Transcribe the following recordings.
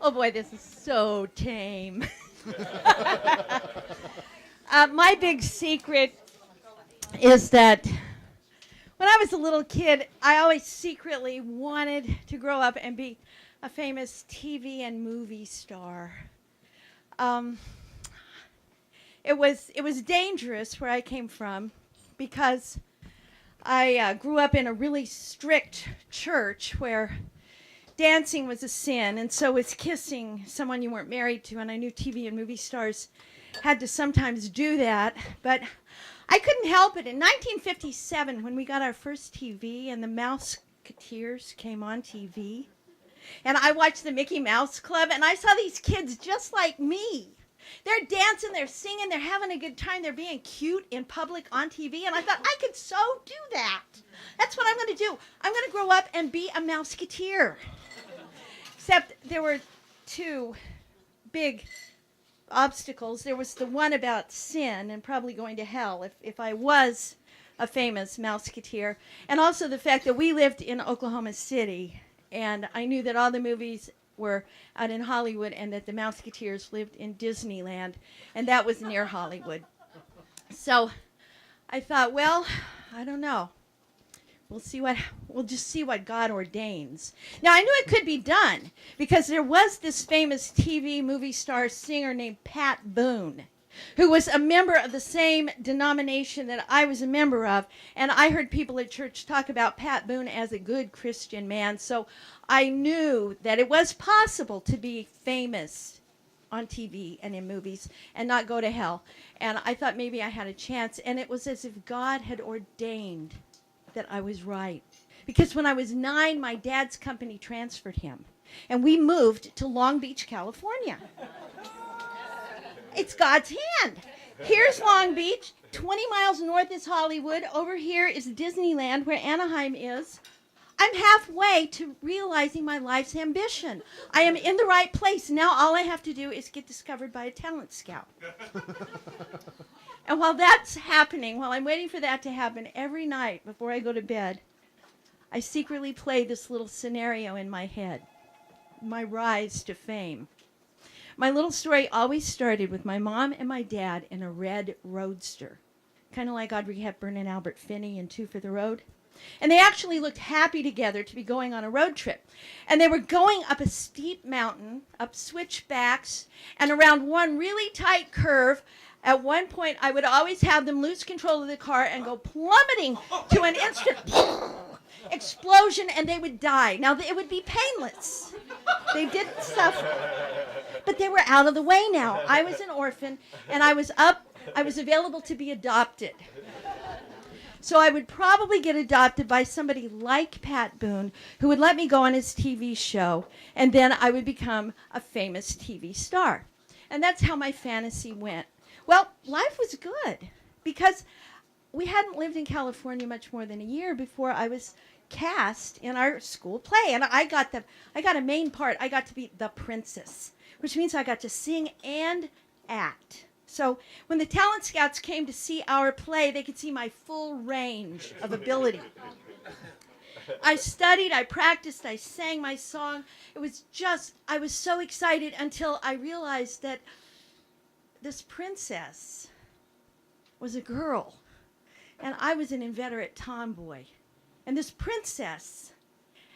Oh boy, this is so tame. My big secret is that when I was a little kid, I always secretly wanted to grow up and be a famous TV and movie star. Um, it was dangerous where I came from because I grew up in a really strict church where dancing was a sin, and so was kissing someone you weren't married to, and I knew TV and movie stars had to sometimes do that, but I couldn't help it. In 1957, when we got our first TV and the Mouseketeers came on TV, and I watched the Mickey Mouse Club, and I saw these kids just like me. They're dancing, they're singing, they're having a good time, they're being cute in public on TV, and I thought, I could so do that. That's what I'm going to do. I'm going to grow up and be a Mouseketeer. Except there were two big obstacles. There was the one about sin and probably going to hell if I was a famous Mouseketeer, and also the fact that we lived in Oklahoma City, and I knew that all the movies were out in Hollywood and that the Mouseketeers lived in Disneyland, and that was near Hollywood. So I thought, well, I don't know. We'll just see what God ordains. Now, I knew it could be done because there was this famous TV movie star singer named Pat Boone, who was a member of the same denomination that I was a member of, and I heard people at church talk about Pat Boone as a good Christian man, so I knew that it was possible to be famous on TV and in movies and not go to hell, and I thought maybe I had a chance, and it was as if God had ordained that I was right. Because when I was 9, my dad's company transferred him, and we moved to Long Beach, California. It's God's hand. Here's Long Beach. 20 miles north is Hollywood. Over here is Disneyland, where Anaheim is. I'm halfway to realizing my life's ambition. I am in the right place. Now all I have to do is get discovered by a talent scout. And while that's happening, while I'm waiting for that to happen, every night before I go to bed, I secretly play this little scenario in my head, my rise to fame. My little story always started with my mom and my dad in a red roadster, kind of like Audrey Hepburn and Albert Finney in Two for the Road. And they actually looked happy together to be going on a road trip. And they were going up a steep mountain, up switchbacks, and around one really tight curve. At one point, I would always have them lose control of the car and go plummeting to an instant explosion, and they would die. Now, it would be painless. They didn't suffer. But they were out of the way now. I was an orphan, and I was available to be adopted. So I would probably get adopted by somebody like Pat Boone, who would let me go on his TV show, and then I would become a famous TV star. And that's how my fantasy went. Well, life was good because we hadn't lived in California much more than a year before I was cast in our school play, and I got a main part. I got to be the princess, which means I got to sing and act. So when the talent scouts came to see our play, they could see my full range of ability. I studied, I practiced, I sang my song. I was so excited until I realized that this princess was a girl, and I was an inveterate tomboy. And this princess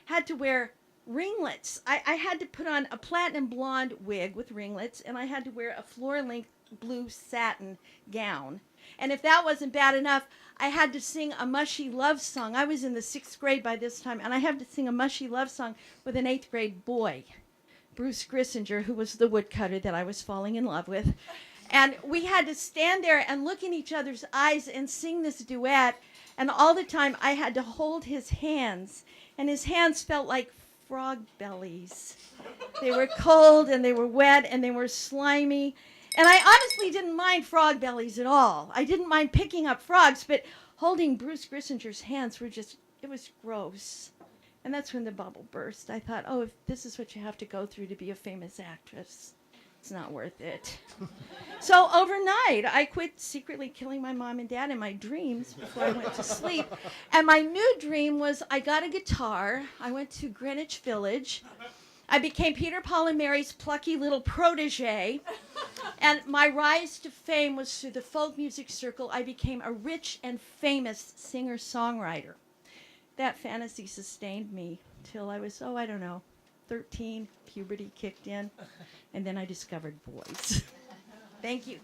had to wear ringlets. I had to put on a platinum blonde wig with ringlets, and I had to wear a floor-length blue satin gown. And if that wasn't bad enough, I had to sing a mushy love song. I was in the 6th grade by this time, and I had to sing a mushy love song with an 8th grade boy, Bruce Grissinger, who was the woodcutter that I was falling in love with. And we had to stand there and look in each other's eyes and sing this duet. And all the time I had to hold his hands. And his hands felt like frog bellies. They were cold and they were wet and they were slimy. And I honestly didn't mind frog bellies at all. I didn't mind picking up frogs, but holding Bruce Grissinger's hands it was gross. And that's when the bubble burst. I thought, oh, if this is what you have to go through to be a famous actress, it's not worth it. So overnight, I quit secretly killing my mom and dad in my dreams before I went to sleep. And my new dream was I got a guitar. I went to Greenwich Village, I became Peter, Paul, and Mary's plucky little protege. And my rise to fame was through the folk music circle. I became a rich and famous singer-songwriter. That fantasy sustained me till I was, 13. Puberty kicked in. And then I discovered boys. Thank you.